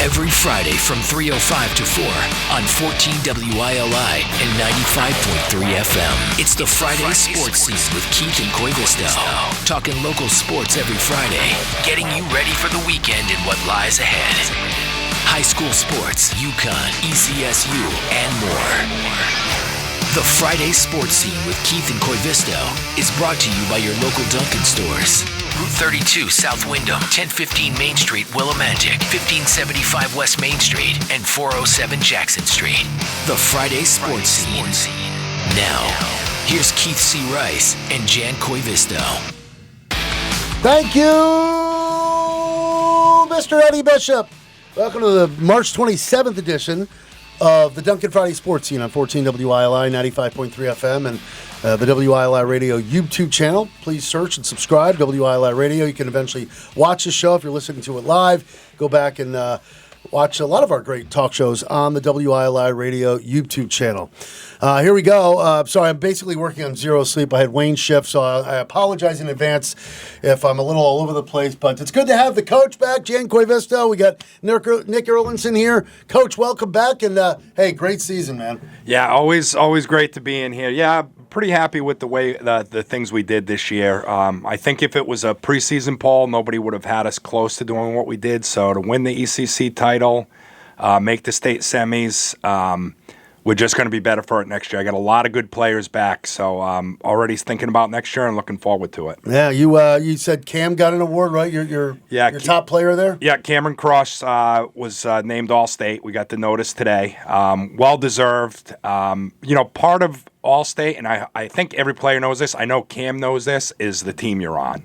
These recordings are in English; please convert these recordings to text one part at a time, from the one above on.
every Friday from 3:05 to 4 on 14 WILI and 95.3 FM. It's the Friday Sports Scene with Keith and Koivisto. Talking local sports every Friday, getting you ready for the weekend and what lies ahead. High school sports, UConn, ECSU, and more. The Friday Sports Scene with Keith and Koivisto is brought to you by your local Dunkin' stores. Route 32 South Windham, 1015 Main Street, Willimantic, 1575 West Main Street, and 407 Jackson Street. The Friday Sports Scene. Now, here's Keith C. Rice and Jan Koivisto. Thank you, Mr. Eddie Bishop. Welcome to the March 27th edition of the Dunkin' Friday Sports Scene on 14 WILI, 95.3 FM, and the WILI Radio YouTube channel. Please search and subscribe, WILI Radio. You can eventually watch the show if you're listening to it live. Go back and watch a lot of our great talk shows on the WILI Radio YouTube channel. Here we go. Sorry, I'm basically working on zero sleep. I had Wayne shift, so I apologize in advance if I'm a little all over the place. But it's good to have the coach back, Jan Koivisto. We got Nick Erlinson here. Coach, welcome back. And, hey, great season, man. Yeah, always great to be in here. Yeah, pretty happy with the way the things we did this year. I think if it was a preseason poll, nobody would have had us close to doing what we did. So to win the ECC title, make the state semis, we're just going to be better for it next year. I got a lot of good players back, so already thinking about next year and looking forward to it. Yeah, you said Cam got an award, right? Your top player there? Yeah, Cameron Cross was named All-State. We got the notice today. Well-deserved. Part of All-State, and I think every player knows this, I know Cam knows this, is the team you're on.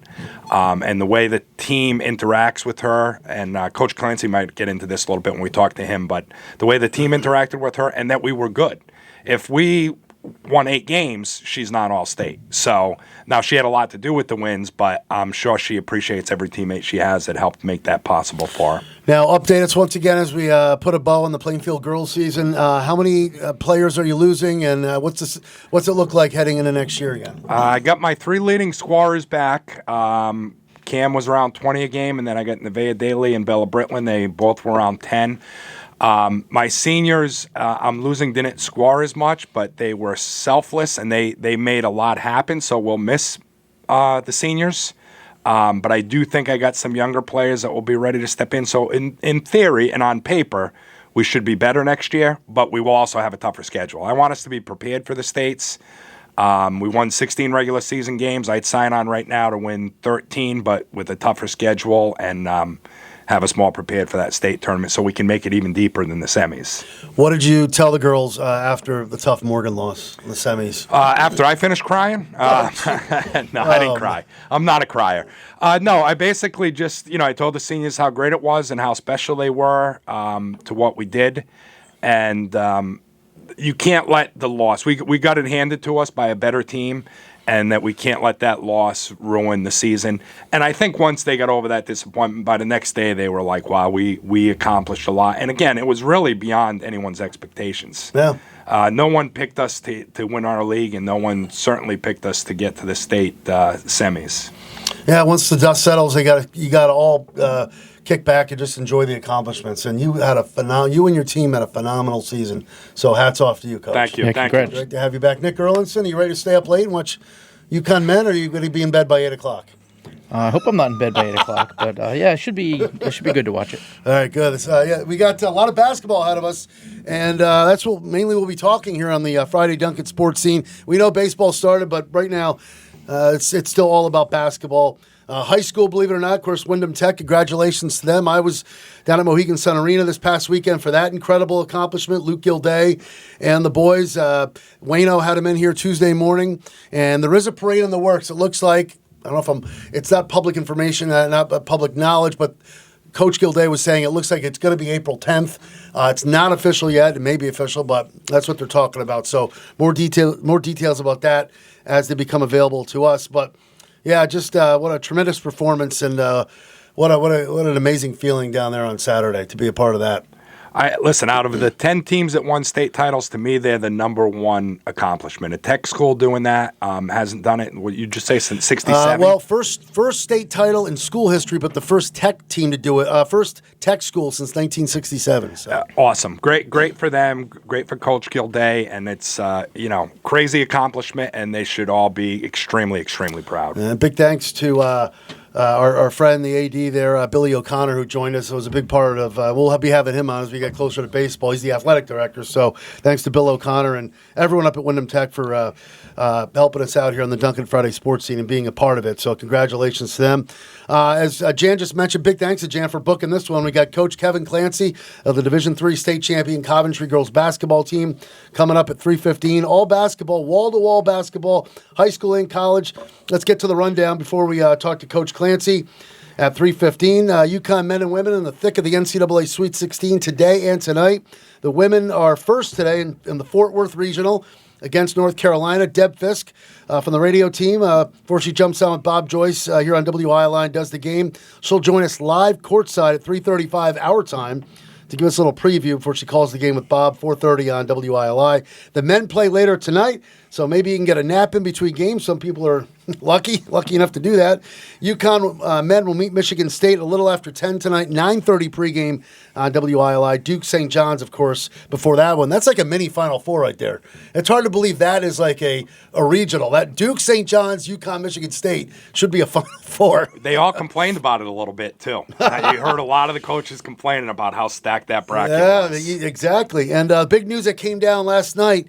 And the way the team interacts with her, and Coach Clancy might get into this a little bit when we talk to him, but the way the team interacted with her and that we were good. If we won 8 games, she's not All-State. So now she had a lot to do with the wins, but I'm sure she appreciates every teammate she has that helped make that possible for her. Now, update us once again as we put a bow on the Plainfield girls season. How many players are you losing, and what's it look like heading into next year again? I got my 3 leading scorers back. Cam was around 20 a game, and then I got Nevaeh Daly and Bella Britland. They both were around 10. My seniors, I'm losing, didn't score as much, but they were selfless, and they made a lot happen, so we'll miss the seniors. But I do think I got some younger players that will be ready to step in. So in theory and on paper, we should be better next year, but we will also have a tougher schedule. I want us to be prepared for the states. We won 16 regular season games. I'd sign on right now to win 13, but with a tougher schedule and have us more prepared for that state tournament so we can make it even deeper than the semis. What did you tell the girls after the tough Morgan loss in the semis? After I finished crying? No, I didn't cry. I'm not a crier. No, I basically just, I told the seniors how great it was and how special they were to what we did. And you can't let the loss. We got it handed to us by a better team, and that we can't let that loss ruin the season. And I think once they got over that disappointment, by the next day they were like, wow, we accomplished a lot. And again, it was really beyond anyone's expectations. Yeah. No one picked us to win our league, and no one certainly picked us to get to the state semis. Yeah, once the dust settles, you got to all kick back and just enjoy the accomplishments. And you and your team had a phenomenal season. So hats off to you, Coach. Thank you. Yeah, Thank you. Great to have you back. Nick Erlinson, are you ready to stay up late and watch UConn men, or are you going to be in bed by 8 o'clock? I hope I'm not in bed by 8 o'clock, but yeah, it should be good to watch it. All right, good. We got a lot of basketball ahead of us, and that's what mainly we'll be talking here on the Friday Dunkin' Sports Scene. We know baseball started, but right now it's still all about basketball. High school, believe it or not, of course, Wyndham Tech, congratulations to them. I was down at Mohegan Sun Arena this past weekend for that incredible accomplishment. Luke Gilday and the boys. Wayno had him in here Tuesday morning, and there is a parade in the works. It looks like, I don't know if it's not public information, not public knowledge, but Coach Gilday was saying it looks like it's going to be April 10th. It's not official yet. It may be official, but that's what they're talking about. So more details about that as they become available to us. But yeah, just what a tremendous performance, and what an amazing feeling down there on Saturday to be a part of that. Listen, out of the 10 teams that won state titles, to me, they're the number one accomplishment. A tech school doing that hasn't done it, what you just say, since 67? Well, first state title in school history, but the first tech team to do it. First tech school since 1967. So. Awesome. Great for them. Great for Coach Gilday. And it's, crazy accomplishment, and they should all be extremely, extremely proud. And big thanks to our friend, the AD there, Billy O'Connor, who joined us. It was a big part of, we'll be having him on as we get closer to baseball. He's the athletic director. So thanks to Bill O'Connor and everyone up at Wyndham Tech for helping us out here on the Duncan Friday sports scene and being a part of it. So congratulations to them. As Jan just mentioned, big thanks to Jan for booking this one. We got Coach Kevin Clancy of the Division III state champion Coventry girls basketball team coming up at 3:15. All basketball, wall-to-wall basketball, high school and college. Let's get to the rundown before we talk to Coach Clancy. At 3:15, UConn men and women in the thick of the NCAA Sweet 16 today and tonight. The women are first today in the Fort Worth Regional against North Carolina. Deb Fiske from the radio team, before she jumps on with Bob Joyce here on WILI and does the game. She'll join us live courtside at 3:35 our time to give us a little preview before she calls the game with Bob, 4:30 on WILI. The men play later tonight, so maybe you can get a nap in between games. Some people are lucky enough to do that. UConn men will meet Michigan State a little after 10 tonight, 9:30 pregame on WILI. Duke St. John's, of course, before that one. That's like a mini Final Four right there. It's hard to believe that is like a regional. That Duke St. John's, UConn, Michigan State should be a Final Four. They all complained about it a little bit, too. You heard a lot of the coaches complaining about how stacked that bracket was. Yeah, exactly. And big news that came down last night.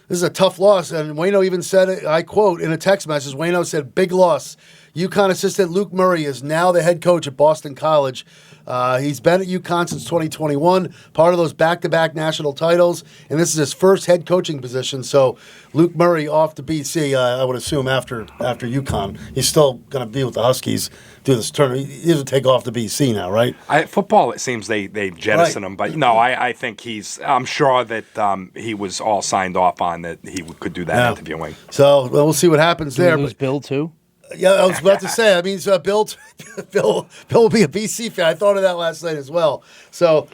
This is a tough loss, and Wayno even said it, I quote, in a text message, Wayno said, big loss. UConn assistant Luke Murray is now the head coach at Boston College. He's been at UConn since 2021, part of those back-to-back national titles, and this is his first head coaching position. So Luke Murray off to BC, I would assume, after UConn. He's still going to be with the Huskies through this tournament. He doesn't take off to BC now, right? Football, it seems they jettison him, but no, I think I'm sure that he was all signed off on that he could do that interviewing. So we'll see what happens there. We lose Bill too? Yeah, I was about to say. That means Bill will be a BC fan. I thought of that last night as well. So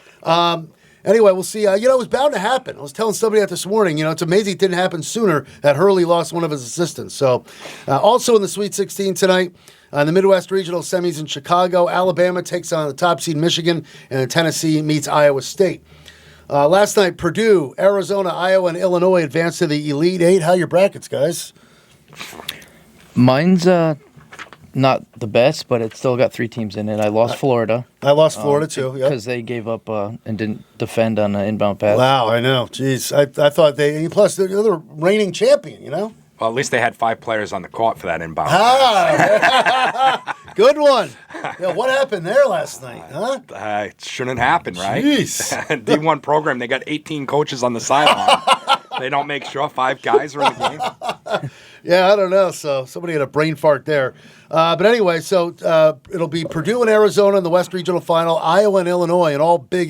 anyway, we'll see. It was bound to happen. I was telling somebody that this morning. It's amazing it didn't happen sooner. That Hurley lost one of his assistants. So also in the Sweet 16 tonight. In the Midwest Regional semis in Chicago, Alabama takes on the top seed Michigan, and Tennessee meets Iowa State. Last night, Purdue, Arizona, Iowa, and Illinois advanced to the Elite Eight. How are your brackets, guys? Mine's not the best, but it still got 3 teams in it. I lost Florida. I lost Florida, too. Because they gave up and didn't defend on an inbound pass. Wow, I know. Jeez. I thought plus they're the reigning champion, Well, at least they had 5 players on the court for that inbound. Good one. Yeah, what happened there last night, huh? It shouldn't happen, right? Jeez. D1 program, they got 18 coaches on the sideline. They don't make sure 5 guys are in the game. Yeah, I don't know. So somebody had a brain fart there. But anyway, so it'll be Purdue and Arizona in the West Regional Final, Iowa and Illinois, and all Big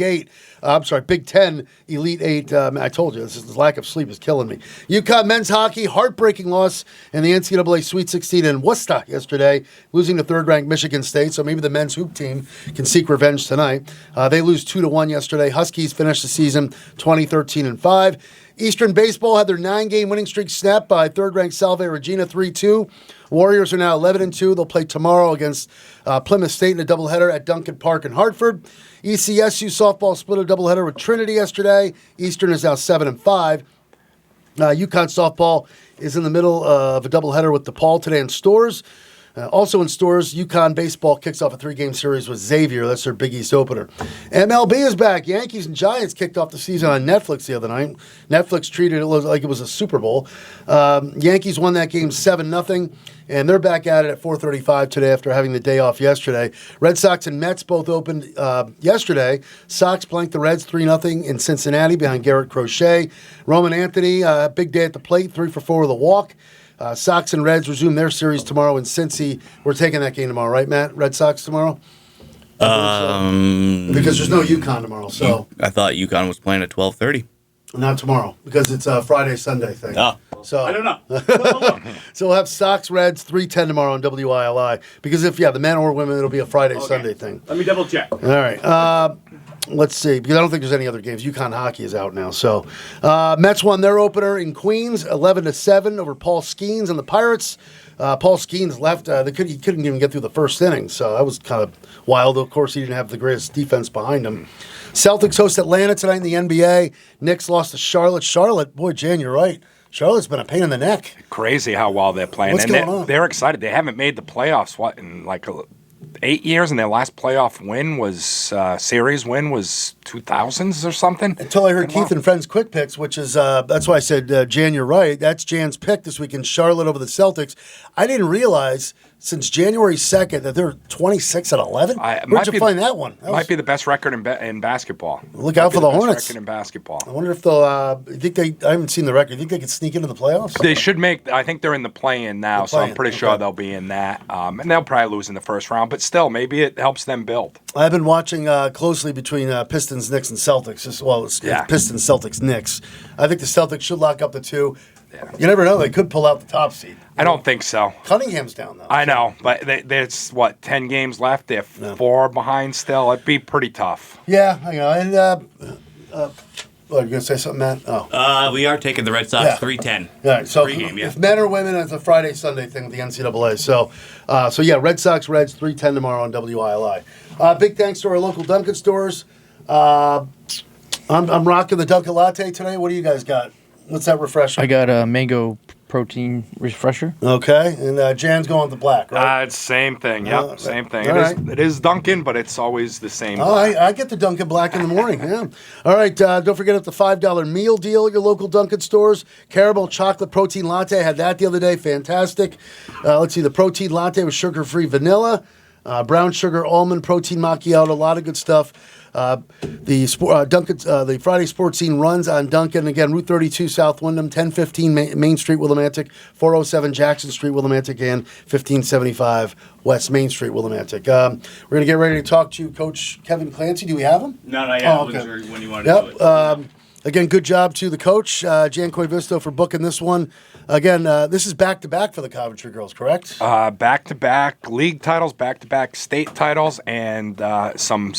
10 Elite 8. I told you, this lack of sleep is killing me. UConn men's hockey, heartbreaking loss in the NCAA Sweet 16 in Woodstock yesterday, losing to third-ranked Michigan State. So maybe the men's hoop team can seek revenge tonight. They lose 2-1 yesterday. Huskies finished the season 20-13-5. Eastern Baseball had their 9-game winning streak snapped by third-ranked Salve Regina 3-2. Warriors are now 11-2. They'll play tomorrow against Plymouth State in a doubleheader at Duncan Park in Hartford. ECSU softball split a doubleheader with Trinity yesterday. Eastern is now 7-5. UConn softball is in the middle of a doubleheader with DePaul today in Stores. Also in Stores, UConn baseball kicks off a 3-game series with Xavier. That's their Big East opener. MLB is back. Yankees and Giants kicked off the season on Netflix the other night. Netflix treated it like it was a Super Bowl. Yankees won that game 7-0, and they're back at it at 4:35 today after having the day off yesterday. Red Sox and Mets both opened yesterday. Sox blanked the Reds 3-0 in Cincinnati behind Garrett Crochet. Roman Anthony, big day at the plate, 3 for 4 with a walk. Sox and Reds resume their series tomorrow in Cincy. We're taking that game tomorrow, right, Matt? Red Sox tomorrow? Because there's no UConn tomorrow. So I thought UConn was playing at 12:30. Not tomorrow, because it's a Friday-Sunday thing. Oh. So I don't know. So we'll have Sox Reds 3:10 tomorrow on WILI. Because if the men or women, it'll be a Friday-Sunday thing. Let me double check. All right. Let's see, because I don't think there's any other games. UConn hockey is out now. So, Mets won their opener in Queens, 11-7 over Paul Skeens and the Pirates. Paul Skeens left. He couldn't even get through the first inning, so that was kind of wild. Of course, he didn't have the greatest defense behind him. Celtics host Atlanta tonight in the NBA. Knicks lost to Charlotte. Charlotte, boy, Jan, you're right. Charlotte's been a pain in the neck. Crazy how well they're playing. What's going on? They're excited. They haven't made the playoffs, in 8 years, and their last playoff win was, series win was 2000s or something. Until I heard Keith and Friends Quick Picks, which is, that's why I said, Jan, you're right. That's Jan's pick this week in Charlotte over the Celtics. I didn't realize since January 2nd that they're 26-11. Where'd you find that one? Might be the best record in basketball. Look out for the Hornets. Record in basketball. I wonder if they'll, I haven't seen the record. You think they could sneak into the playoffs? They should I think they're in the play-in now, so I'm pretty sure they'll be in that. And they'll probably lose in the first round, but still, maybe it helps them build. I've been watching closely between Pistons, Knicks, and Celtics. It's Pistons, Celtics, Knicks. I think the Celtics should lock up the two. Yeah. You never know. They could pull out the top seed. I don't think so. Cunningham's down, though. I know, but there's, 10 games left? They're 4 behind still. It'd be pretty tough. Yeah, I know. And, what, are you going to say something, Matt? Oh. We are taking the Red Sox 3-10. All right, so Pre-game, if men or women, it's a Friday, Sunday thing with the NCAA. So, Red Sox, Reds, 3:10 tomorrow on WILI. Big thanks to our local Dunkin' stores. I'm rocking the Dunkin' Latte today. What do you guys got? What's that refresher? I got a mango protein refresher. Okay, and Jan's going with the black, right? It's same thing. Yep, same thing. It is Dunkin', but it's always the same. Oh, I get the Dunkin' Black in the morning. Yeah. All right. Don't forget the $5 meal deal at your local Dunkin' stores. Caramel chocolate protein latte. I had that the other day. Fantastic. Let's see. The protein latte with sugar-free vanilla, brown sugar almond protein macchiato. A lot of good stuff. The Friday Sports Scene runs on Dunkin'. Again, Route 32 South Wyndham, 1015 Main Street, Willimantic, 407 Jackson Street, Willimantic, and 1575 West Main Street, Willimantic. We're going to get ready to talk to Coach Kevin Clancy. Do we have him? No, not yet. Oh, okay. I wasn't sure when you wanted to do it. Again, good job to the coach, Jan Koivisto, for booking this one. Again, this is back-to-back for the Coventry girls, correct? Back-to-back league titles, back-to-back state titles, and some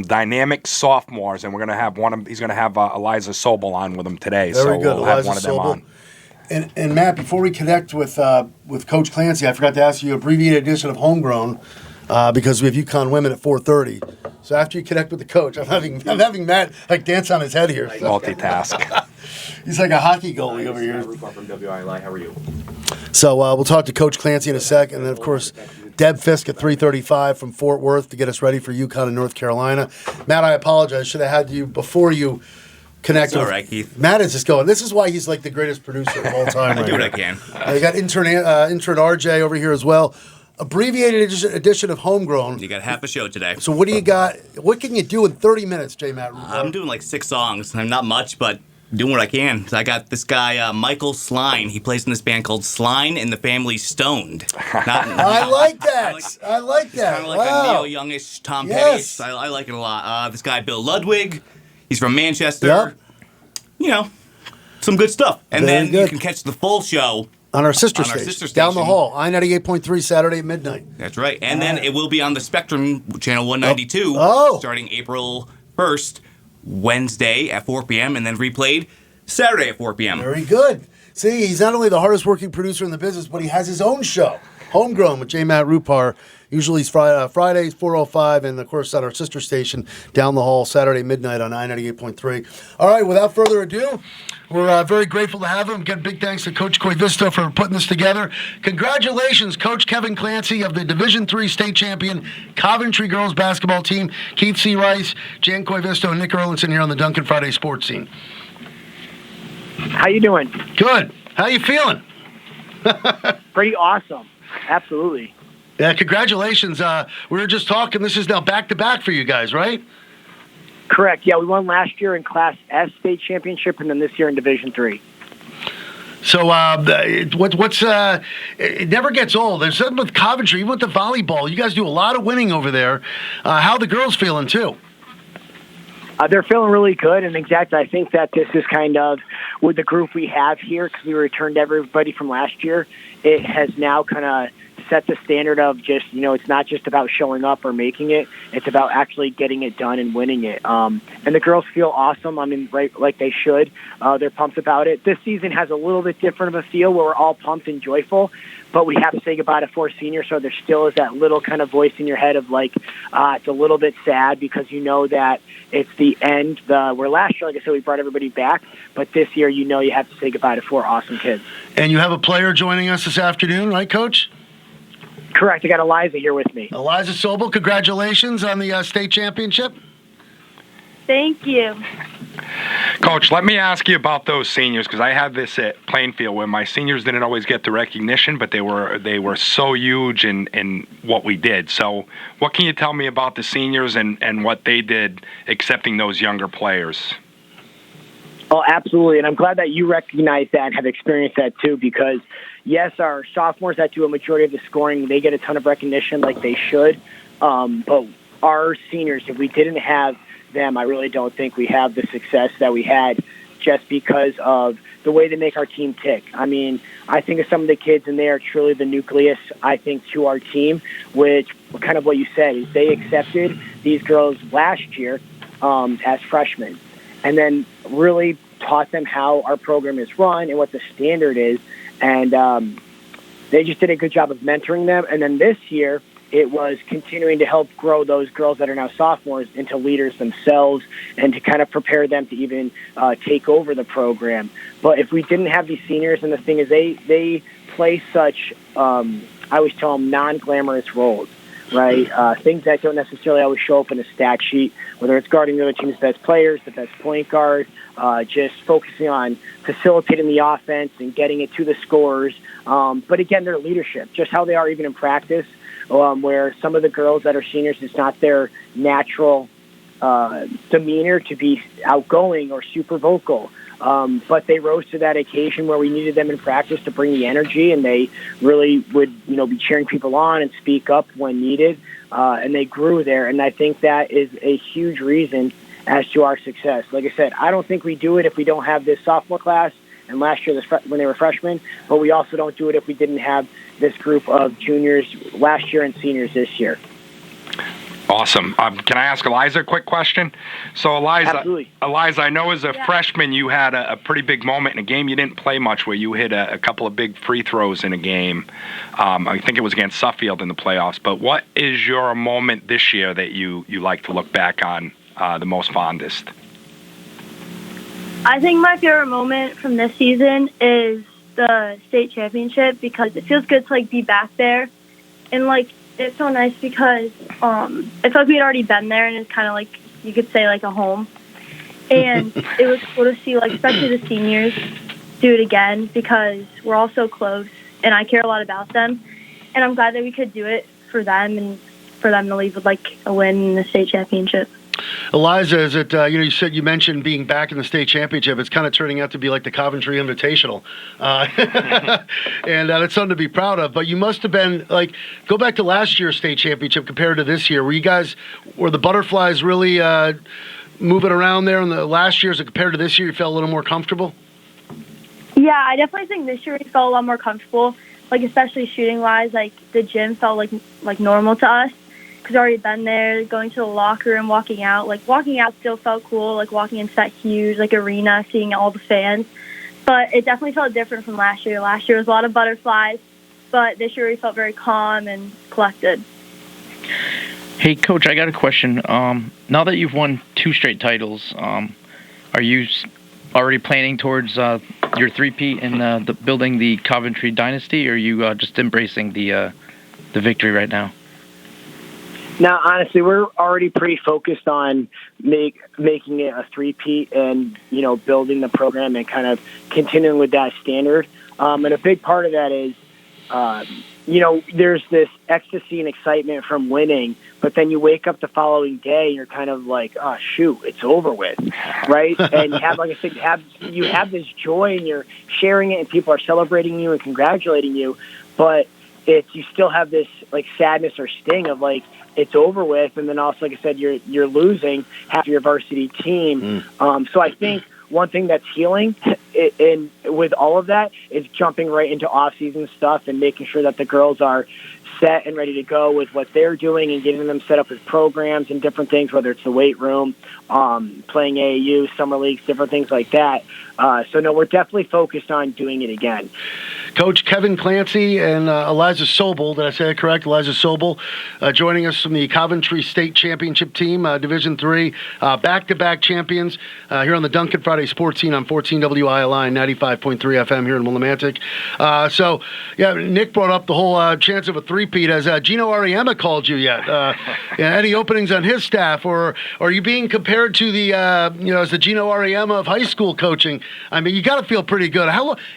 dynamic sophomores. And we're going to have he's going to have Eliza Sobel on with him today. Very so good, we'll Eliza have one of them Sobel. on. And Matt, before we connect with Coach Clancy, I forgot to ask you abbreviated edition of Homegrown because we have UConn women at 4:30. So after you connect with the coach, I'm having Matt dance on his head here. Multitask. He's like a hockey goalie over here. From WILI. How are you? So we'll talk to Coach Clancy in a sec, and then of course Deb Fiske at 3:35 from Fort Worth to get us ready for UConn in North Carolina. Matt, I apologize. Should have had you before you connected. It's all right, Keith. Matt is just going. This is why he's like the greatest producer of all time. I do what here. I can. You got intern RJ over here as well. Abbreviated edition of Homegrown. You got half a show today. So what do you got? What can you do in 30 minutes, J. Matt? I'm doing like 6 songs. I'm not much, but doing what I can. So I got this guy, Michael Sline. He plays in this band called Sline and the Family Stoned. I like that. I like that. Kind of like a Neil Youngish, Tom Petty. I like it a lot. This guy, Bill Ludwig. He's from Manchester. Yep. You know, some good stuff. And Very then good. you can catch the full show on our sister station. Down the hall, I-98.3, Saturday at midnight. That's right. And then it will be on the Spectrum, channel 192, starting April 1st, Wednesday at 4 p.m., and then replayed Saturday at 4 p.m. Very good. See, he's not only the hardest working producer in the business, but he has his own show, Homegrown with J. Matt Rupar. Usually it's Fridays, 4:05, and of course on our sister station, Down the Hall, Saturday midnight on I-98.3. All right, without further ado, we're very grateful to have him. Again, big thanks to Coach Koivisto for putting this together. Congratulations, Coach Kevin Clancy of the Division III state champion Coventry girls basketball team. Keith C. Rice, Jan Koivisto, and Nick Erlinson here on the Dunkin' Friday Sports Scene. How you doing? Good. How you feeling? Pretty awesome. Absolutely. Yeah, congratulations. We were just talking. This is now back-to-back for you guys, right? Correct. Yeah, we won last year in Class S state championship, and then this year in Division III. So it never gets old. There's something with Coventry, even with the volleyball. You guys do a lot of winning over there. How are the girls feeling, too? They're feeling really good, and exactly, I think that this is kind of, with the group we have here, because we returned everybody from last year, it has now kind of set the standard of just, it's not just about showing up or making it. It's about actually getting it done and winning it. And the girls feel awesome. I mean, right, like they should. They're pumped about it. This season has a little bit different of a feel where we're all pumped and joyful, but we have to say goodbye to 4 seniors, so there still is that little kind of voice in your head of like, it's a little bit sad because you know that it's the end. Where last year, like I said, we brought everybody back, but this year, you have to say goodbye to 4 awesome kids. And you have a player joining us this afternoon, right, Coach? Correct. I got Eliza here with me. Eliza Sobel, congratulations on the state championship. Thank you. Coach, let me ask you about those seniors, because I had this at Plainfield where my seniors didn't always get the recognition, but they were so huge in what we did. So what can you tell me about the seniors and what they did accepting those younger players? Oh, absolutely. And I'm glad that you recognize that and have experienced that too, because yes, our sophomores that do a majority of the scoring, they get a ton of recognition like they should. But our seniors, if we didn't have them, I really don't think we have the success that we had just because of the way they make our team tick. I mean, I think of some of the kids, and they are truly the nucleus, I think, to our team, which kind of what you said is they accepted these girls last year as freshmen and then really taught them how our program is run and what the standard is. And they just did a good job of mentoring them. And then this year, it was continuing to help grow those girls that are now sophomores into leaders themselves and to kind of prepare them to even take over the program. But if we didn't have these seniors, and the thing is they play such, I always tell them, non-glamorous roles, right? Things that don't necessarily always show up in a stat sheet, whether it's guarding the other team's best players, the best point guard, just focusing on facilitating the offense and getting it to the scorers. But again, their leadership, just how they are even in practice, where some of the girls that are seniors, it's not their natural demeanor to be outgoing or super vocal. But they rose to that occasion where we needed them in practice to bring the energy, and they really would, be cheering people on and speak up when needed. And they grew there. And I think that is a huge reason as to our success. Like I said, I don't think we do it if we don't have this sophomore class and last year when they were freshmen, but we also don't do it if we didn't have this group of juniors last year and seniors this year. Awesome. Can I ask Eliza a quick question? So, Absolutely. Eliza, I know as a freshman you had a pretty big moment in a game you didn't play much where you hit a couple of big free throws in a game. I think it was against Suffield in the playoffs. But what is your moment this year that you like to look back on the most fondest? I think my favorite moment from this season is the state championship because it feels good to be back there, and it's so nice because it's like we had already been there, and it's kind of you could say a home, and it was cool to see especially the seniors do it again because we're all so close, and I care a lot about them, and I'm glad that we could do it for them and for them to leave with a win in the state championship. Eliza, is it, you mentioned being back in the state championship. It's kind of turning out to be like the Coventry Invitational. And that's something to be proud of. But you must have been, go back to last year's state championship compared to this year. Were the Butterflies really moving around there in the last year as compared to this year? You felt a little more comfortable? Yeah, I definitely think this year we felt a lot more comfortable, especially shooting-wise. The gym felt like normal to us. Because already been there, going to the locker room, walking out. Walking out still felt cool, walking into that huge, arena, seeing all the fans. But it definitely felt different from last year. Last year was a lot of butterflies, but this year we felt very calm and collected. Hey, Coach, I got a question. Now that you've won 2 straight titles, are you already planning towards your three-peat and building the Coventry dynasty, or are you just embracing the victory right now? Now, honestly, we're already pretty focused on making it a three-peat and, building the program and kind of continuing with that standard. And a big part of that is, there's this ecstasy and excitement from winning, but then you wake up the following day and you're kind of like, oh, shoot, it's over with, right? And you have, like I said, you have this joy and you're sharing it and people are celebrating you and congratulating you, but you still have this, sadness or sting of, it's over with, and then also, like I said, you're losing half your varsity team. So I think one thing that's healing and with all of that, it's jumping right into off-season stuff and making sure that the girls are set and ready to go with what they're doing and getting them set up with programs and different things, whether it's the weight room, playing AAU, summer leagues, different things like that. So, no, we're definitely focused on doing it again. Coach Kevin Clancy and Eliza Sobel, did I say that correct? Eliza Sobel joining us from the Coventry State Championship team, Division III, back-to-back champions here on the Duncan Friday Sports Scene on 14 WILI and 95.3 FM here in Willimantic. So, yeah, Nick brought up the whole chance of a three-peat. Has Gino Ariema called you yet? Any openings on his staff? Or are you being compared to the, as the Gino Ariema of high school coaching? I mean, you got to feel pretty good.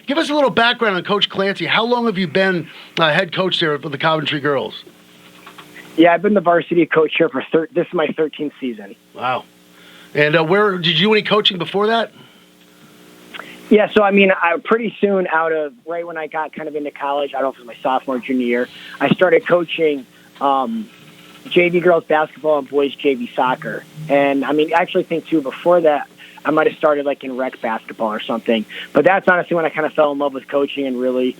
Give us a little background on Coach Clancy. How long have you been head coach there for the Coventry girls? Yeah, I've been the varsity coach here for this is my 13th season. Wow. And where did you do any coaching before that? Yeah, so I mean, pretty soon right when I got kind of into college, I don't know if it was my sophomore, junior year, I started coaching JV girls basketball and boys JV soccer. And I mean, I actually think too, before that, I might have started like in rec basketball or something. But that's honestly when I kind of fell in love with coaching and really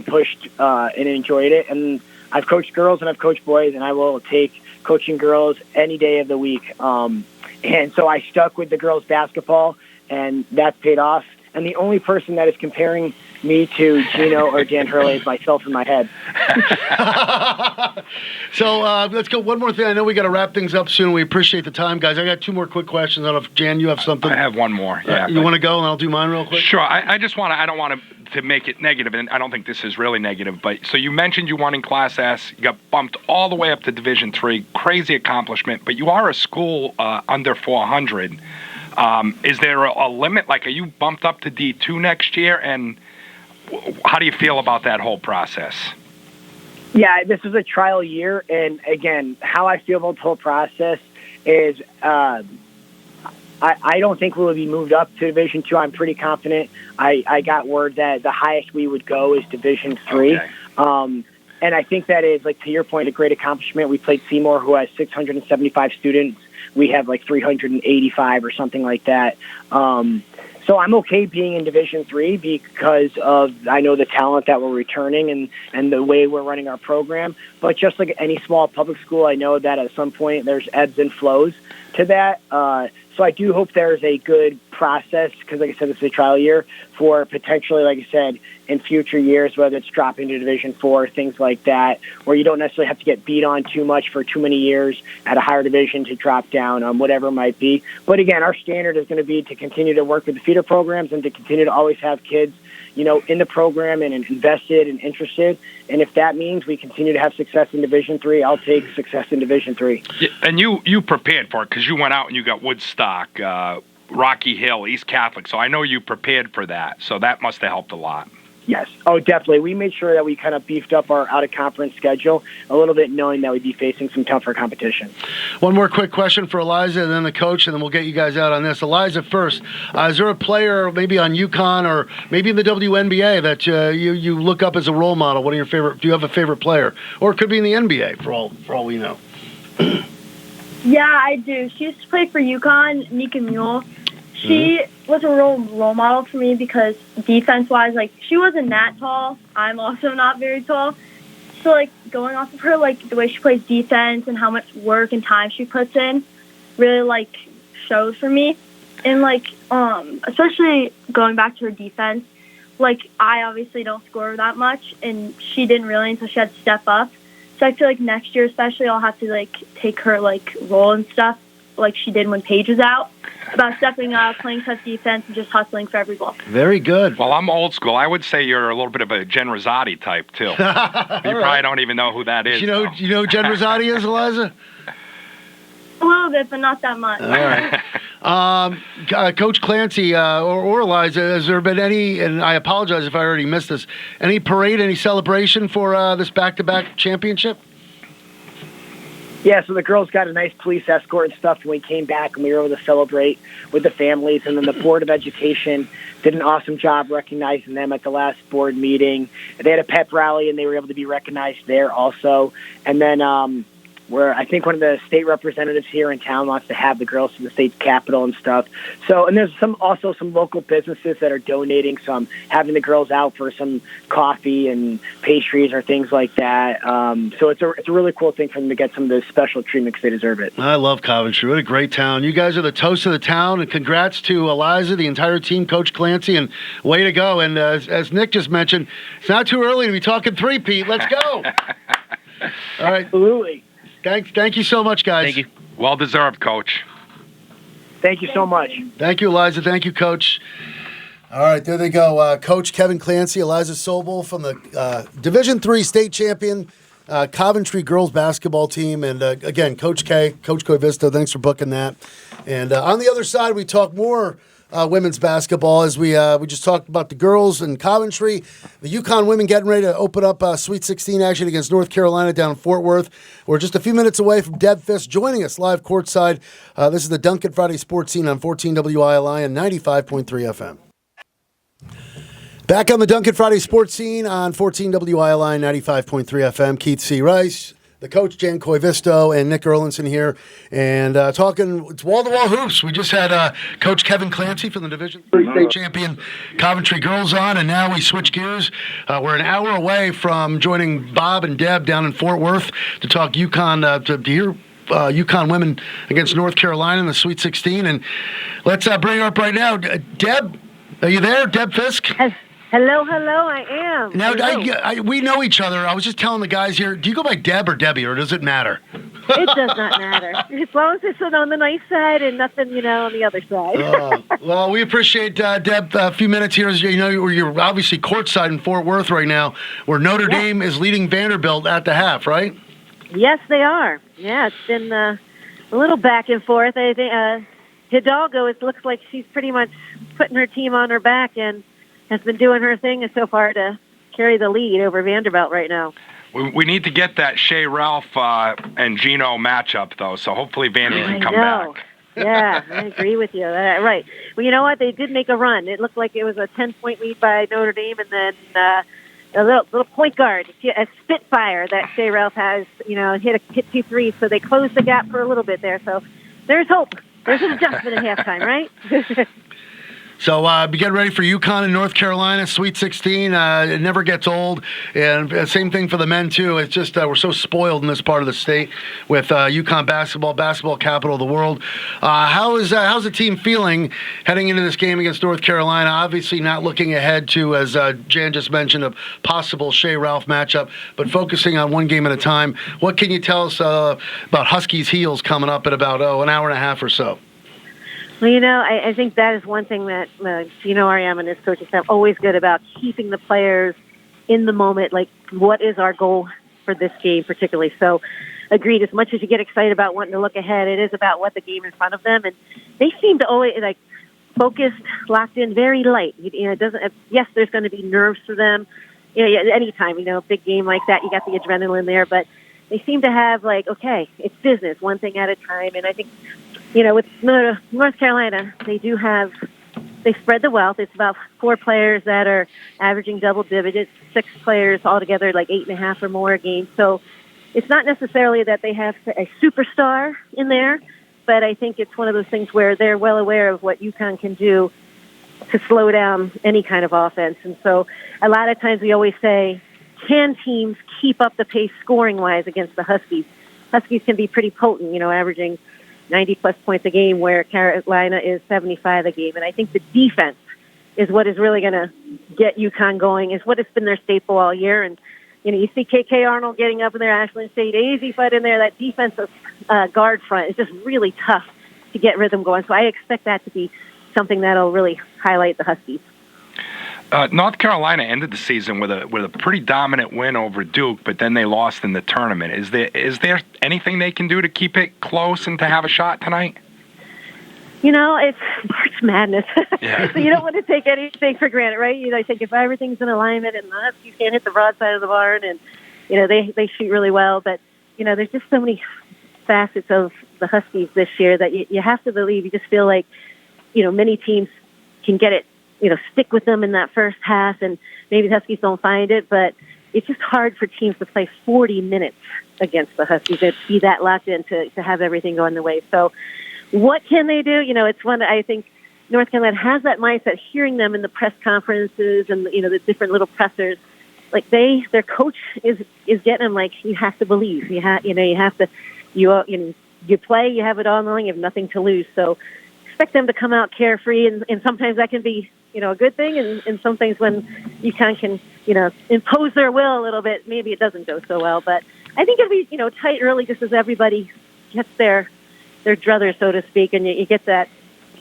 pushed and enjoyed it. And I've coached girls and I've coached boys, and I will take coaching girls any day of the week. And so I stuck with the girls basketball, and that's paid off. And the only person that is comparing me to Gino or Dan Hurley is myself in my head. So let's go. One more thing. I know we got to wrap things up soon. We appreciate the time, guys. I got two more quick questions. I don't know if, Jan, you have something? I have one more. Yeah. You want to go, and I'll do mine real quick? Sure. I just want to, I don't want to make it negative, and I don't think this is really negative, but so you mentioned you won in Class S. You got bumped all the way up to Division III. Crazy accomplishment, but you are a school under 400. Is there a limit? Like, are you bumped up to D2 next year? And how do you feel about that whole process? Yeah, this is a trial year. And again, how I feel about the whole process is I don't think we will be moved up to Division II. I'm pretty confident. I got word that the highest we would go is Division III. Okay. And I think that is, like, to your point, a great accomplishment. We played Seymour, who has 675 students. We have like 385 or something like that. So I'm okay being in Division III because of, I know the talent that we're returning and the way we're running our program. But just like any small public school, I know that at some point there's ebbs and flows to that. So I do hope there's a good process because, like I said, this is a trial year for potentially, like I said, in future years, whether it's dropping to Division IV, things like that, where you don't necessarily have to get beat on too much for too many years at a higher division to drop down, whatever it might be. But again, our standard is going to be to continue to work with the feeder programs and to continue to always have kids, in the program and invested and interested. And if that means we continue to have success in Division III, I'll take success in Division III. Yeah, and you prepared for it because you went out and you got Woodstock, Rocky Hill, East Catholic. So I know you prepared for that. So that must have helped a lot. Yes. Oh, definitely. We made sure that we kind of beefed up our out-of-conference schedule a little bit, knowing that we'd be facing some tougher competition. One more quick question for Eliza and then the coach, and then we'll get you guys out on this. Eliza first. Is there a player maybe on UConn or maybe in the WNBA that you look up as a role model? What are your favorite? Do you have a favorite player? Or it could be in the NBA for all we know. Yeah, I do. She used to play for UConn, Nika Mule. She was a role model for me because defense-wise, like, she wasn't that tall. I'm also not very tall. So, like, going off of her, like, the way she plays defense and how much work and time she puts in really, like, shows for me. And, like, especially going back to her defense, like, I obviously don't score that much, and she didn't really until she had to step up. So I feel like next year especially I'll have to, like, take her, like, role and stuff like she did when Paige was out, about stepping up, playing tough defense, and just hustling for every ball. Very good. Well, I'm old school. I would say you're a little bit of a Jen Rosati type, too. You probably don't even know who that is. You know who Jen Rosati is, Eliza? A little bit, but not that much. All right. Coach Clancy or Eliza, has there been any, and I apologize if I already missed this, any parade, any celebration for this back-to-back championship? Yeah, so the girls got a nice police escort and stuff when we came back, and we were able to celebrate with the families. And then the Board of Education did an awesome job recognizing them at the last board meeting. They had a pep rally, and they were able to be recognized there also. And then where I think one of the state representatives here in town wants to have the girls to the state capitol and stuff. So, and there's also some local businesses that are donating some, having the girls out for some coffee and pastries or things like that. So it's a really cool thing for them to get some of this special treatment because they deserve it. I love Coventry. What a great town. You guys are the toast of the town, and congrats to Eliza, the entire team, Coach Clancy, and way to go. And as Nick just mentioned, it's not too early to be talking three-peat. Let's go. All right. Absolutely. Thank you so much, guys. Thank you. Well deserved, Coach. Thank you so much. Thank you, Eliza. Thank you, Coach. All right, there they go. Coach Kevin Clancy, Eliza Sobel from the Division III state champion Coventry girls basketball team. And again, Coach K, Coach Koivisto, thanks for booking that. And on the other side, we talk more women's basketball as we just talked about the girls in Coventry. The UConn women getting ready to open up Sweet 16 action against North Carolina down in Fort Worth. We're just a few minutes away from Deb Fiske joining us live courtside. This is the Duncan Friday Sports Scene on 14 WILI and 95.3 FM. Back on the Duncan Friday Sports Scene on 14 WILI 95.3 FM. Keith C. Rice, the coach Jan Koivisto, and Nick Erlinson here, and talking, it's wall-to-wall hoops. We just had Coach Kevin Clancy from the Division III state champion Coventry girls on, and now we switch gears. We're an hour away from joining Bob and Deb down in Fort Worth to talk UConn, to hear UConn women against North Carolina in the Sweet 16. And let's bring her up right now. Deb, are you there? Deb Fiske? Hello, I am. Now, we know each other. I was just telling the guys here, do you go by Deb or Debbie, or does it matter? It does not matter. As long as it's on the nice side and nothing, on the other side. Well, we appreciate, Deb, a few minutes here. You're obviously courtside in Fort Worth right now, where Notre Dame is leading Vanderbilt at the half, right? Yes, they are. Yeah, it's been a little back and forth. I think Hidalgo, it looks like she's pretty much putting her team on her back and has been doing her thing so far to carry the lead over Vanderbilt right now. We need to get that Shea Ralph and Gino matchup, though, so hopefully Vandy can come back. Yeah, I agree with you. Right. Well, you know what? They did make a run. It looked like it was a 10-point lead by Notre Dame, and then a little point guard, a Spitfire that Shea Ralph has, hit 2 threes, so they closed the gap for a little bit there. So there's hope. There's an adjustment at halftime, right? So be getting ready for UConn and North Carolina, Sweet 16. It never gets old. And same thing for the men, too. It's just we're so spoiled in this part of the state with UConn basketball capital of the world. How's the team feeling heading into this game against North Carolina? Obviously not looking ahead to, as Jan just mentioned, a possible Shea Ralph matchup, but focusing on one game at a time. What can you tell us about Huskies' heels coming up in about an hour and a half or so? Well, I think that is one thing that Gino Ariam and his coaches have always good about, keeping the players in the moment. Like, what is our goal for this game particularly? So, agreed, as much as you get excited about wanting to look ahead, it is about what the game in front of them. And they seem to always, focused, locked in, very light. It doesn't. Yes, there's going to be nerves for them. Anytime, a big game like that, you got the adrenaline there. But they seem to have, okay, it's business, one thing at a time. And I think, with North Carolina, they spread the wealth. It's about 4 players that are averaging double digits, 6 players altogether, 8.5 or more a game. So it's not necessarily that they have a superstar in there, but I think it's one of those things where they're well aware of what UConn can do to slow down any kind of offense. And so a lot of times we always say, can teams keep up the pace scoring-wise against the Huskies? Huskies can be pretty potent, averaging 90-plus points a game, where Carolina is 75 a game. And I think the defense is what is really going to get UConn going, is what has been their staple all year. And, you see KK Arnold getting up in there, Ashland State, Azzi Fudd in there. That defensive guard front is just really tough to get rhythm going. So I expect that to be something that will really highlight the Huskies. North Carolina ended the season with a pretty dominant win over Duke, but then they lost in the tournament. Is there anything they can do to keep it close and to have a shot tonight? It's March Madness. Yeah. So you don't want to take anything for granted, right? I think if everything's in alignment and the Huskies can't hit the broadside of the barn, and they shoot really well, but there's just so many facets of the Huskies this year that you have to believe. You just feel like many teams can get it. Stick with them in that first half, and maybe the Huskies don't find it, but it's just hard for teams to play 40 minutes against the Huskies. They'd be that locked in to have everything going the way. So what can they do? It's one that I think North Carolina has that mindset, hearing them in the press conferences and, the different little pressers. Like their coach is getting them like, you have to believe. You have to, you play, you have it all knowing, you have nothing to lose. So expect them to come out carefree, and sometimes that can be, a good thing, and some things when UConn can, impose their will a little bit, maybe it doesn't go so well. But I think it'll be, tight early, just as everybody gets their druthers, so to speak, and you get that,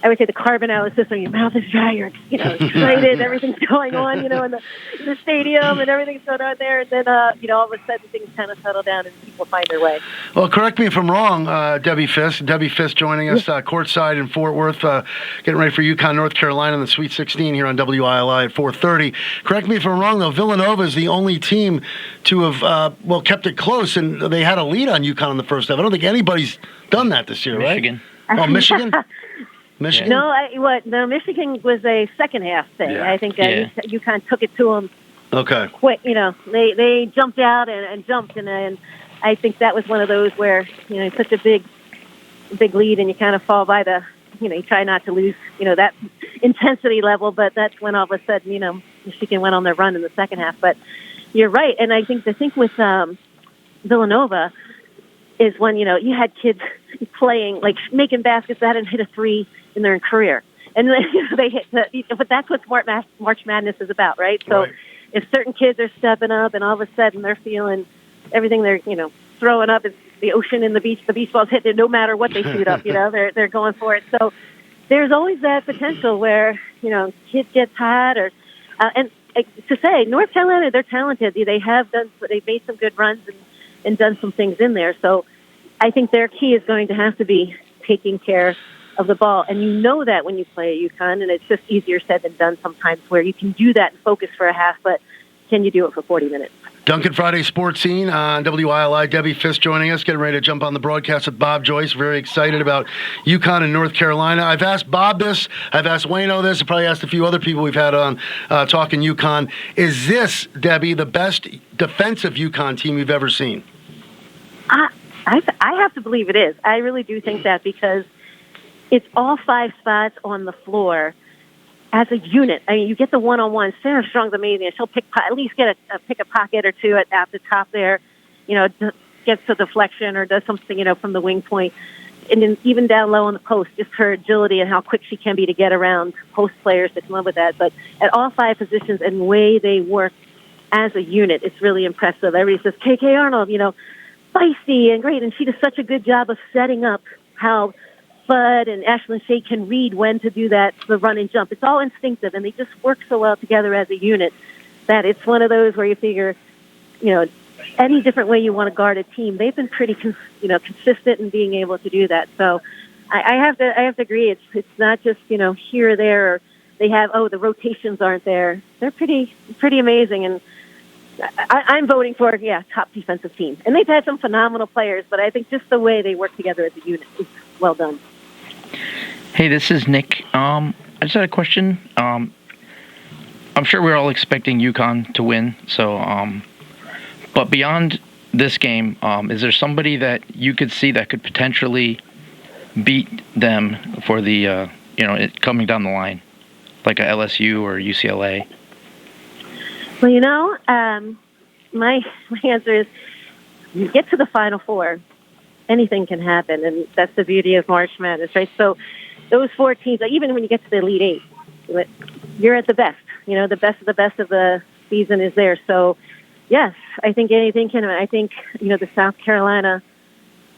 I would say, the carbon out of the system. Your mouth is dry, you're excited, everything's going on, in the stadium, and everything's going on there, and then, all of a sudden things kind of settle down and people find their way. Well, correct me if I'm wrong, Debbie Fiske. Debbie Fiske joining us courtside in Fort Worth, getting ready for UConn, North Carolina in the Sweet 16 here on WILI at 4:30. Correct me if I'm wrong, though. Villanova is the only team to have, kept it close, and they had a lead on UConn in the first half. I don't think anybody's done that this year, Michigan. Right? Oh, Michigan? Michigan? No, Michigan was a second half thing. Yeah. I think UConn took it to them. Okay. Quick, they jumped out and jumped, and I think that was one of those where it's such a big lead, and you kind of fall by the, you try not to lose, that intensity level, but that's when all of a sudden, Michigan went on their run in the second half. But you're right, and I think the thing with Villanova is when you had kids playing, like making baskets that hadn't hit a three in their career, and they hit but that's what March Madness is about, right? So if certain kids are stepping up and all of a sudden they're feeling everything they're throwing up is the ocean and the beach ball's hitting it, no matter what they shoot up, they're going for it. So there's always that potential where kids get hot, or and to say North Carolina, they're talented. They've made some good runs and done some things in there. So I think their key is going to have to be taking care of the ball. And that when you play at UConn, and it's just easier said than done sometimes, where you can do that and focus for a half, but can you do it for 40 minutes? Duncan Friday Sports Scene on WILI. Debbie Fiske joining us, getting ready to jump on the broadcast with Bob Joyce. Very excited about UConn and North Carolina. I've asked Bob this. I've asked Wayno this. I've probably asked a few other people we've had on talking UConn. Is this, Debbie, the best defensive UConn team you've ever seen? I have to believe it is. I really do think that, because it's all five spots on the floor as a unit. I mean, you get the one-on-one. Sarah Strong's amazing. She'll at least get pick a pocket or two at the top there, gets a deflection or does something, from the wing point. And then even down low on the post, just her agility and how quick she can be to get around post players to come up with that. But at all five positions and the way they work as a unit, it's really impressive. Everybody says, KK Arnold, feisty and great, and she does such a good job of setting up how Bud and Ashlyn Shea can read when to do the run and jump. It's all instinctive, and they just work so well together as a unit that it's one of those where you figure, any different way you want to guard a team, they've been pretty, consistent in being able to do that. So I have to agree. It's not just here or there. Or they have the rotations aren't there. They're pretty amazing, and I'm voting for top defensive team. And they've had some phenomenal players, but I think just the way they work together as a unit is well done. Hey, this is Nick. I just had a question. I'm sure we're all expecting UConn to win. So, but beyond this game, is there somebody that you could see that could potentially beat them for the, it coming down the line, like a LSU or UCLA? Well, my answer is, you get to the Final Four, anything can happen, and that's the beauty of March Madness, right? So those four teams, even when you get to the Elite Eight, you're at the best. The best of the season is there. So, yes, I think anything can. I think, the South Carolina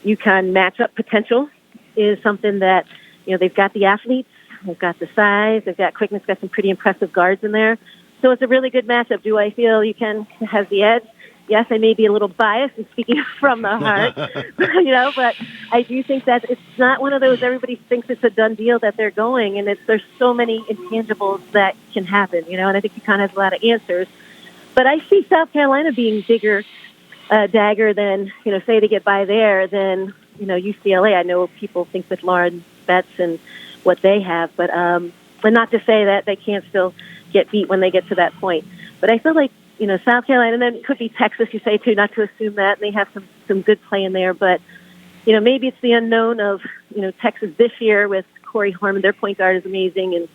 UConn matchup potential is something that, they've got the athletes, they've got the size, they've got quickness, got some pretty impressive guards in there. So it's a really good matchup. Do I feel UConn has the edge? Yes, I may be a little biased and speaking from the heart, but I do think that it's not one of those everybody thinks it's a done deal that they're going, and there's so many intangibles that can happen, and I think UConn has a lot of answers. But I see South Carolina being bigger dagger than, say to get by there than, UCLA. I know people think with Lauren Betts and what they have, but not to say that they can't still get beat when they get to that point. But I feel like, South Carolina, and then it could be Texas, you say, too, not to assume that. And they have some some good play in there. But, maybe it's the unknown of, Texas this year with Corey Harmon. Their point guard is amazing,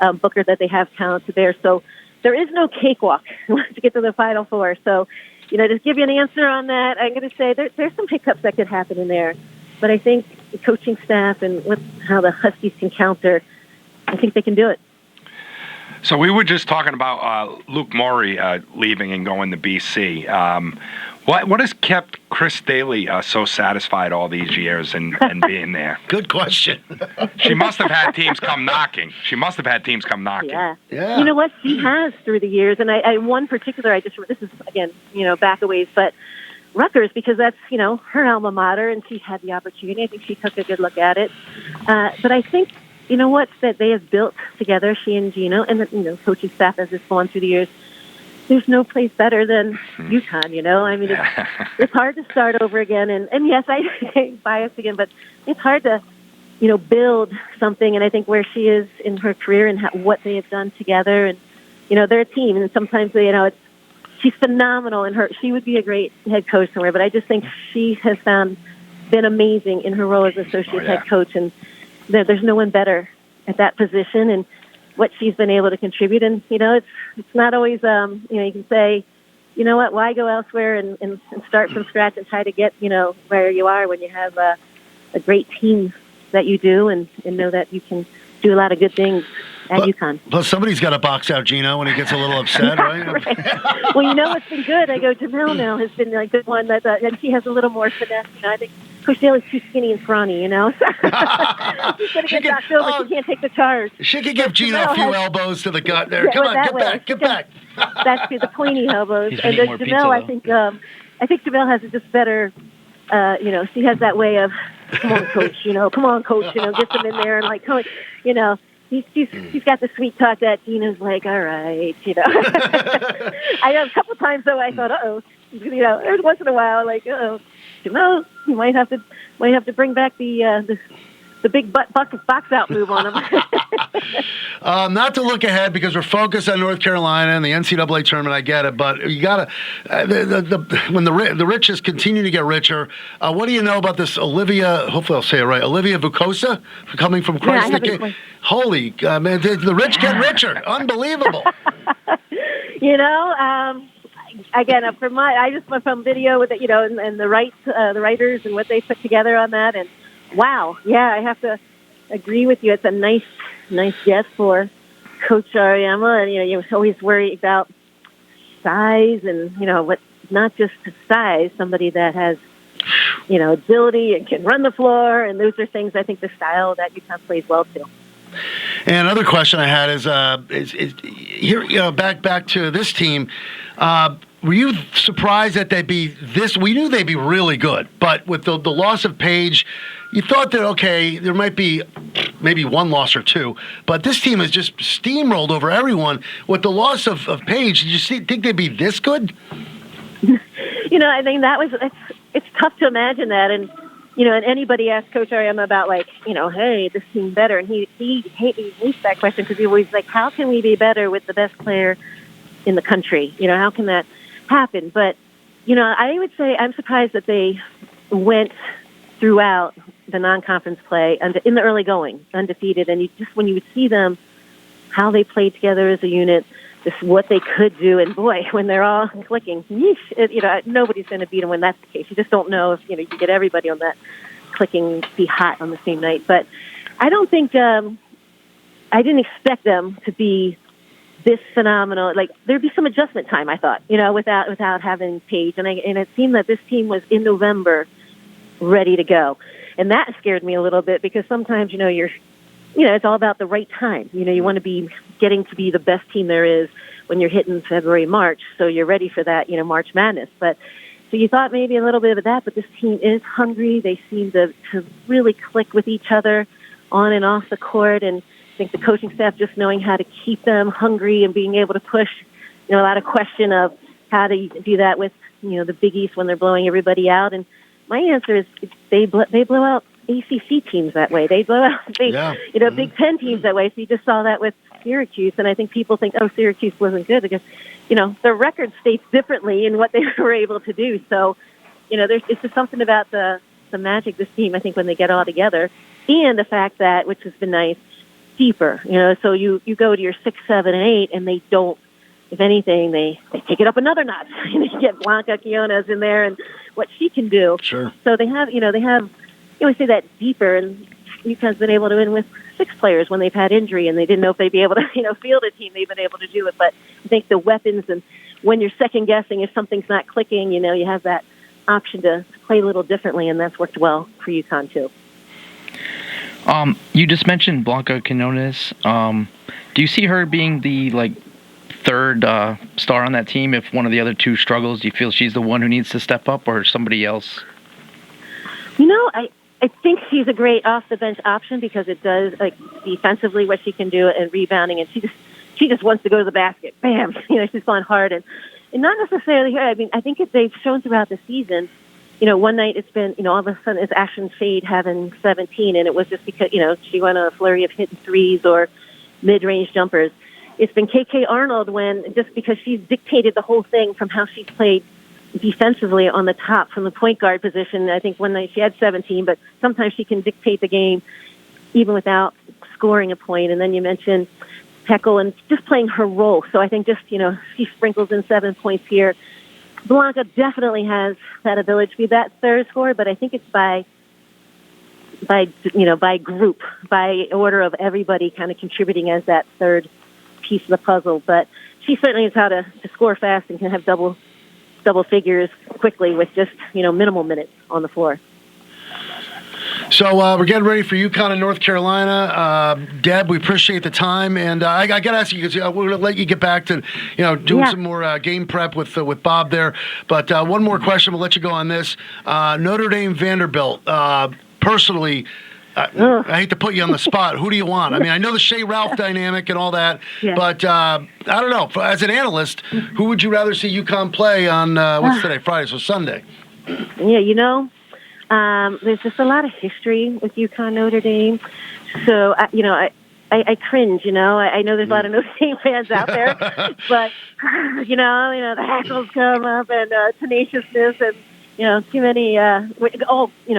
and Booker that they have talented there. So there is no cakewalk to get to the Final Four. So, to give you an answer on that, I'm going to say there's some hiccups that could happen in there. But I think the coaching staff and how the Huskies can counter, I think they can do it. So we were just talking about Luke Morey leaving and going to BC. What has kept Chris Daly so satisfied all these years and being there? Good question. She must have had teams come knocking. Yeah. You know what? She has through the years. And I one particular, this is, again, back a ways, but Rutgers, because that's, her alma mater, and she had the opportunity. I think she took a good look at it. But I think, that they have built together, she and Gino, and the coaching staff as it's gone through the years. There's no place better than UConn, I mean, it's hard to start over again. And yes, I'm biased again, but it's hard to, build something. And I think where she is in her career and what they have done together, and, they're a team. And sometimes, she's phenomenal, and she would be a great head coach somewhere. But I just think she has been amazing in her role as associate head coach. And there's no one better at that position. And what she's been able to contribute. And, it's not always, you can say, why go elsewhere and start from scratch and try to get, where you are when you have a great team that you do and know that you can do a lot of good things at UConn. Plus, somebody's got to box out Gino when he gets a little upset, right? Right. Well, what's been good? I go, Jamel now has been like the one that, and she has a little more finesse. I think Coach Daly's too skinny and scrawny, She's going to get knocked over. She can't take the charge. She could give Gino a few elbows to the gut there. Come on, get back. That's the pointy elbows. And then Jamel, I think Jamel has just better, she has that way of, come on, coach, gets him in there and like, She's got the sweet talk that Gina's like, all right, I know a couple of times though I thought, every once in a while, like, Jamel, you might have to bring back the big box out move on him. Not to look ahead because we're focused on North Carolina and the NCAA tournament. I get it, but you gotta when the riches continue to get richer. What do you know about this Olivia? Hopefully, I'll say it right. Olivia Vukosa coming from Christ the King. Holy man, the rich get richer. Unbelievable. Again, from video with it, and the writers and what they put together on that, and wow, yeah, I have to agree with you. It's a nice guess for Coach Ariema, and you always worry about size and what, not just size, somebody that has agility and can run the floor, and those are things I think the style that UConn plays well to. And another question I had is here, back to this team. Were you surprised that they'd be this? We knew they'd be really good, but with the loss of Paige, you thought that, okay, there might be maybe one loss or two, but this team has just steamrolled over everyone. With the loss of Paige, did you think they'd be this good? I think it's tough to imagine that. And, and anybody asked Coach Ariema about, like, hey, this team's better. And he hates that question because he always like, how can we be better with the best player in the country? How can that happen? But, I would say I'm surprised that they went throughout the non-conference play in the early going undefeated. And when you would see them, how they played together as a unit, just what they could do. And boy, when they're all clicking, nobody's going to beat them when that's the case. You just don't know if, you get everybody on that clicking, be hot on the same night. But I don't think, I didn't expect them to be this phenomenal. Like, there'd be some adjustment time, I thought, without having Paige. And it seemed that this team was in November ready to go. And that scared me a little bit because sometimes, it's all about the right time. You want to be getting to be the best team there is when you're hitting February, March. So you're ready for that, March Madness. But so you thought maybe a little bit of that, but this team is hungry. They seem to really click with each other on and off the court. And I think the coaching staff just knowing how to keep them hungry and being able to push, a lot of question of how to do that with, the Big East when they're blowing everybody out. And my answer is they blow out ACC teams that way. They blow out Big Ten teams that way. So you just saw that with Syracuse, and I think people think, Syracuse wasn't good because, the record states differently in what they were able to do. So it's just something about the magic this team, I think, when they get all together, and the fact that, which has been nice, deeper. So you go to your 6, 7, and 8, and they don't. If anything, they take it up another notch. They get Blanca Quinones in there and what she can do. Sure. So they have we say that deeper, and UConn's been able to win with 6 players when they've had injury, and they didn't know if they'd be able to, field a team. They've been able to do it, but I think the weapons, and when you're second guessing if something's not clicking, you have that option to play a little differently, and that's worked well for UConn too. You just mentioned Blanca Quinones. Do you see her being the third star on that team? If one of the other two struggles, do you feel she's the one who needs to step up, or somebody else? I think she's a great off-the-bench option because it does, defensively what she can do and rebounding, and she just wants to go to the basket. Bam! She's gone hard, and not necessarily her. I mean, I think they've shown throughout the season. One night it's been, all of a sudden it's Ashton Shade having 17, and it was just because, she went on a flurry of hitting threes or mid-range jumpers. It's been KK Arnold just because she's dictated the whole thing from how she's played defensively on the top from the point guard position. I think one night she had 17, but sometimes she can dictate the game even without scoring a point. And then you mentioned Heckle and just playing her role. So I think just, she sprinkles in 7 points here. Blanca definitely has that ability to be that third scorer, but I think it's by group, by order of everybody kind of contributing as that third piece of the puzzle. But she certainly knows how to score fast and can have double figures quickly with just, minimal minutes on the floor. So we're getting ready for UConn and North Carolina. Deb, we appreciate the time, and I got to ask you, because we're going to let you get back to doing some more game prep with Bob there. But one more question, we'll let you go on this. Notre Dame Vanderbilt. Personally, I hate to put you on the spot. Who do you want? I mean, I know the Shea Ralph dynamic and all that, but I don't know. As an analyst, who would you rather see UConn play on what's today? Friday, so Sunday. Yeah, there's just a lot of history with UConn Notre Dame. So, I cringe, I know there's a lot of Notre Dame fans out there, but, the hackles come up and tenaciousness and, too many,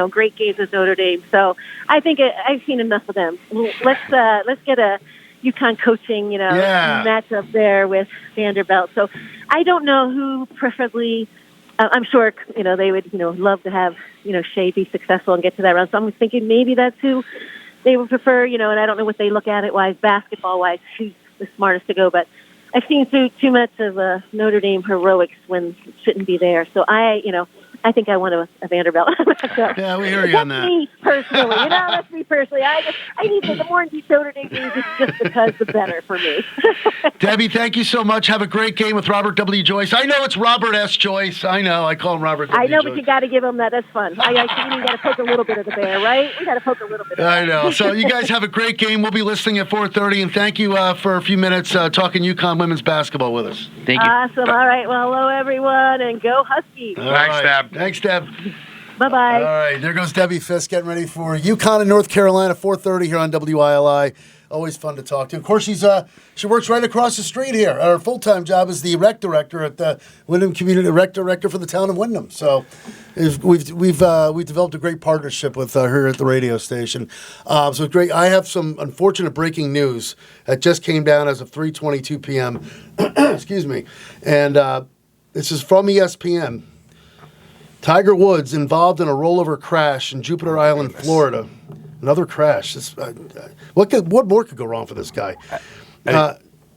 great games with Notre Dame. So I think I've seen enough of them. Let's get a UConn coaching, matchup there with Vanderbilt. So I don't know who preferably. I'm sure, they would, love to have, Shea be successful and get to that round. So I'm thinking maybe that's who they would prefer, and I don't know what they look at it wise, basketball wise, who's the smartest to go. But I've seen too much of Notre Dame heroics when it shouldn't be there. So I think I want a Vanderbilt matchup. Yeah, we hear you on that. That's me personally. That's me personally. I need the more Notre Dame games just because the better for me. Debbie, thank you so much. Have a great game with Robert W. Joyce. I know it's Robert S. Joyce. I know. I call him Robert W. I know, Joyce. But you got to give him that. That's fun. You got to poke a little bit of the bear, right? We got to poke a little bit of I know. So you guys have a great game. We'll be listening at 4:30, and thank you for a few minutes talking UConn women's basketball with us. Thank you. Awesome. All right. Well, hello, everyone, and go Huskies. Thanks, Deb. Thanks, Deb. Bye-bye. All right, there goes Debbie Fiske getting ready for UConn in North Carolina, 4:30 here on WILI. Always fun to talk to. Of course, she works right across the street here. Her full-time job is the rec director at the Wyndham Community, rec director for the town of Wyndham. So we've developed a great partnership with her at the radio station. So great. I have some unfortunate breaking news that just came down as of 3:22 p.m. Excuse me, and this is from ESPN. Tiger Woods involved in a rollover crash in Jupiter Island, Florida. Another crash. What more could go wrong for this guy?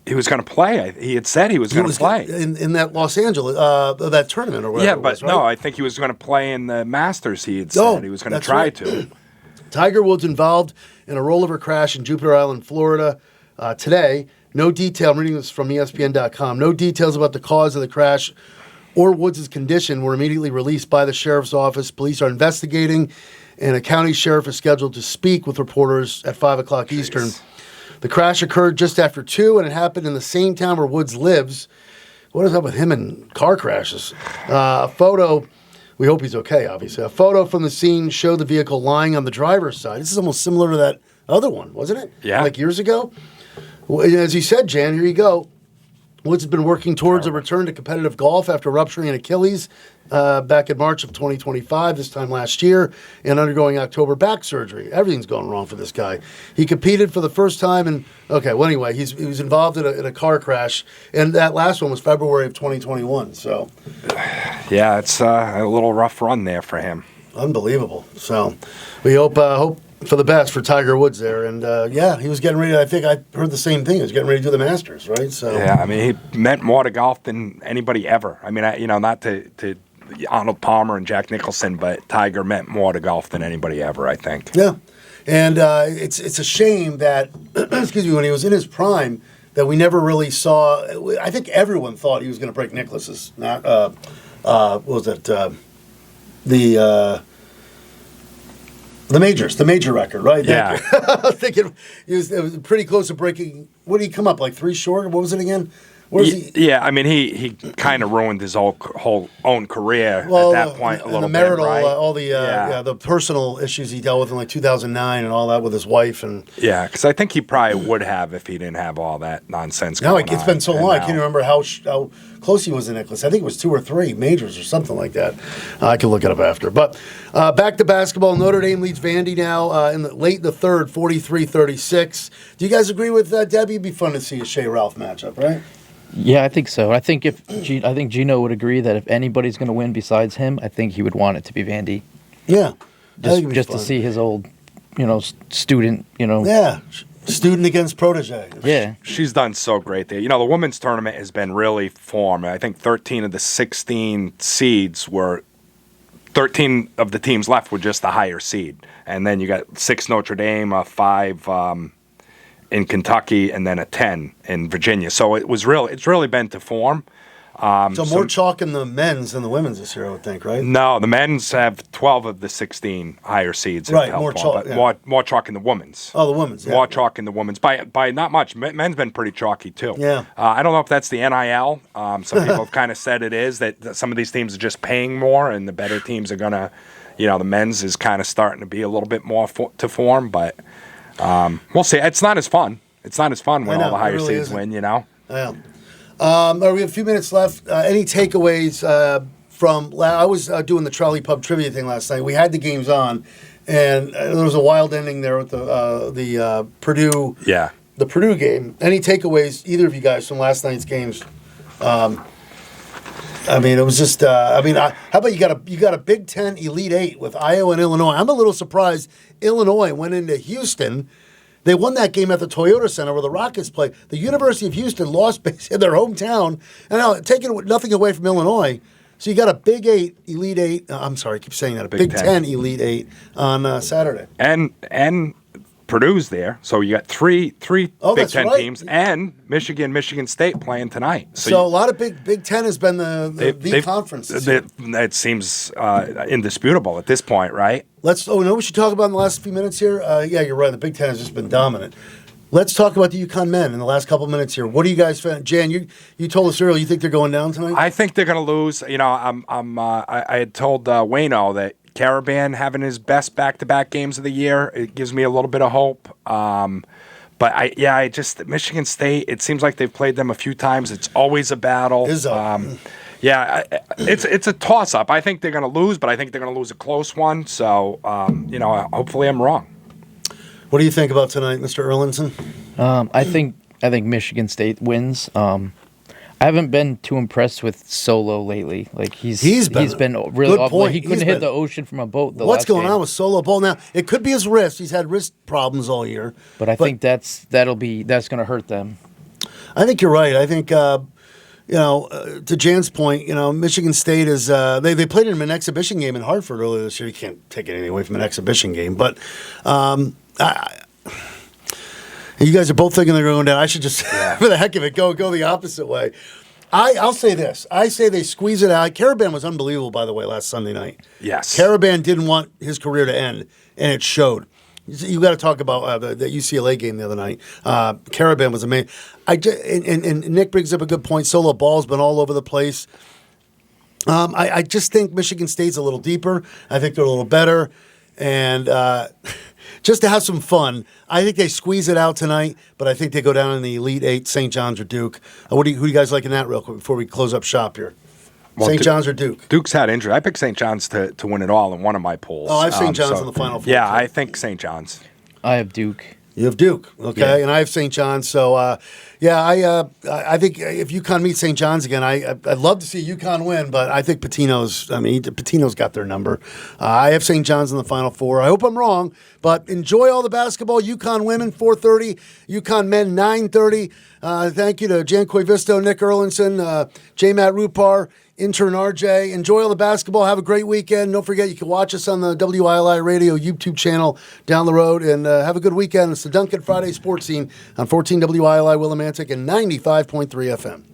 He was going to play. He had said he was going to play in that Los Angeles that tournament or whatever. Yeah, but it was, right? No, I think he was going to play in the Masters. He had said he was going to try to. Tiger Woods involved in a rollover crash in Jupiter Island, Florida today. No detail. I'm reading this from ESPN.com. No details about the cause of the crash or Woods' condition were immediately released by the sheriff's office. Police are investigating, and a county sheriff is scheduled to speak with reporters at 5 o'clock Eastern. The crash occurred just after 2, and it happened in the same town where Woods lives. What is up with him and car crashes? A photo, we hope he's okay, obviously. A photo from the scene showed the vehicle lying on the driver's side. This is almost similar to that other one, wasn't it? Yeah. Like years ago? Well, as you said, Jan, here you go. Woods has been working towards a return to competitive golf after rupturing an Achilles back in March of 2025, this time last year, and undergoing October back surgery. Everything's going wrong for this guy. He competed for the first time, and anyway, he was involved in a car crash, and that last one was February of 2021. So, yeah, it's a little rough run there for him. Unbelievable. So, we hope for the best for Tiger Woods there. And, he was getting ready. I think I heard the same thing. He was getting ready to do the Masters, right? So yeah, I mean, he meant more to golf than anybody ever. I mean, not to Arnold Palmer and Jack Nicholson, but Tiger meant more to golf than anybody ever, I think. Yeah. And it's a shame that, excuse me, when he was in his prime, that we never really saw. I think everyone thought he was going to break Nicklaus's. What was it? The major record, right? Yeah. I was thinking it was pretty close to breaking. What did he come up, like 3 short? What was it again? Where is he? Yeah, I mean, he kind of ruined his whole own career at that point a little the marital, bit, right? All the personal issues he dealt with in like 2009 and all that with his wife. And yeah, because I think he probably would have if he didn't have all that nonsense going on. It's been so long. I can't remember how close he was to Nicklaus. I think it was 2 or 3 majors or something like that. I can look it up after. But back to basketball. Notre Dame leads Vandy now in the third, 43-36. Do you guys agree with that, Debbie? It'd be fun to see a Shea Ralph matchup, right? Yeah, I think so. I think Gino would agree that if anybody's going to win besides him, I think he would want it to be Vandy. Yeah, just to see his old, student. Yeah, student against protege. Yeah, she's done so great there. The women's tournament has been really formed. I think 13 of the 16 seeds were. 13 of the teams left were just the higher seed, and then you got 6 Notre Dame, 5. In Kentucky, and then a 10 in Virginia. So it's really been to form. So more chalk in the men's than the women's this year, I would think, right? No, the men's have 12 of the 16 higher seeds. Right, more chalk. But more chalk in the women's. Oh, the women's. Yeah. More chalk in the women's by not much. Men's been pretty chalky too. Yeah. I don't know if that's the NIL. Some people have kind of said it is that some of these teams are just paying more, and the better teams are gonna. The men's is kind of starting to be a little bit more to form, but. We'll see. It's not as fun. It's not as fun when all the higher seeds win, Yeah. We have a few minutes left. Any takeaways from? I was doing the Trolley Pub trivia thing last night. We had the games on, and there was a wild ending there with the Purdue. Yeah. The Purdue game. Any takeaways, either of you guys, from last night's games? It was just. How about you got a Big Ten Elite Eight with Iowa and Illinois? I'm a little surprised Illinois went into Houston. They won that game at the Toyota Center where the Rockets play. The University of Houston lost in their hometown, and now taking nothing away from Illinois. So you got a Big Eight Elite Eight. I'm sorry, I keep saying that. A Big Ten Elite Eight on Saturday. And Purdue's there, so you got three Big Ten teams, and Michigan State playing tonight. So a lot of Big Ten has been the conference. It seems indisputable at this point, right? We should talk about in the last few minutes here? Yeah, you're right. The Big Ten has just been dominant. Let's talk about the UConn men in the last couple minutes here. What do you guys think? Jan, you told us earlier you think they're going down tonight? I think they're going to lose. I had told Wayno that Caravan having his best back-to-back games of the year, it gives me a little bit of hope. But Michigan State, it seems like they've played them a few times. It's always a battle. It's a toss-up. I think they're going to lose, but I think they're going to lose a close one. So, hopefully I'm wrong. What do you think about tonight, Mr. Erlinson? I think Michigan State wins. I haven't been too impressed with Solo lately. Like he's been really off. Like he couldn't hit the ocean from a boat. What's going on with Solo Ball now? It could be his wrist. He's had wrist problems all year. But I think that's going to hurt them. I think you're right. I think to Jan's point, Michigan State is they played in an exhibition game in Hartford earlier this year. You can't take anything away from an exhibition game, but you guys are both thinking they're going down. I should just, for the heck of it, go the opposite way. I'll say this. I say they squeeze it out. Caravan was unbelievable, by the way, last Sunday night. Yes. Caravan didn't want his career to end, and it showed. You got to talk about the UCLA game the other night. Caravan was amazing. And Nick brings up a good point. Solo Ball's been all over the place. I just think Michigan State's a little deeper. I think they're a little better. And just to have some fun. I think they squeeze it out tonight, but I think they go down in the Elite Eight, St. John's or Duke. Who do you guys like in that real quick before we close up shop here? Well, St. John's or Duke? Duke's had injury. I picked St. John's to win it all in one of my polls. Oh, I have St. John's in the Final Four. Yeah, I think St. John's. I have Duke. You have Duke, okay, and I have St. John's. So, I think if UConn meets St. John's again, I'd love to see UConn win, but I think Patino's got their number. I have St. John's in the Final Four. I hope I'm wrong, but enjoy all the basketball. UConn women 4:30, UConn men 9:30. Thank you to Jan Koivisto, Nick Erlinson, J. Matt Rupar, intern RJ. Enjoy all the basketball. Have a great weekend. Don't forget you can watch us on the WILI Radio YouTube channel down the road, and have a good weekend. It's the Duncan Friday Sports Scene on 14 WILI Willimantic and 95.3 FM.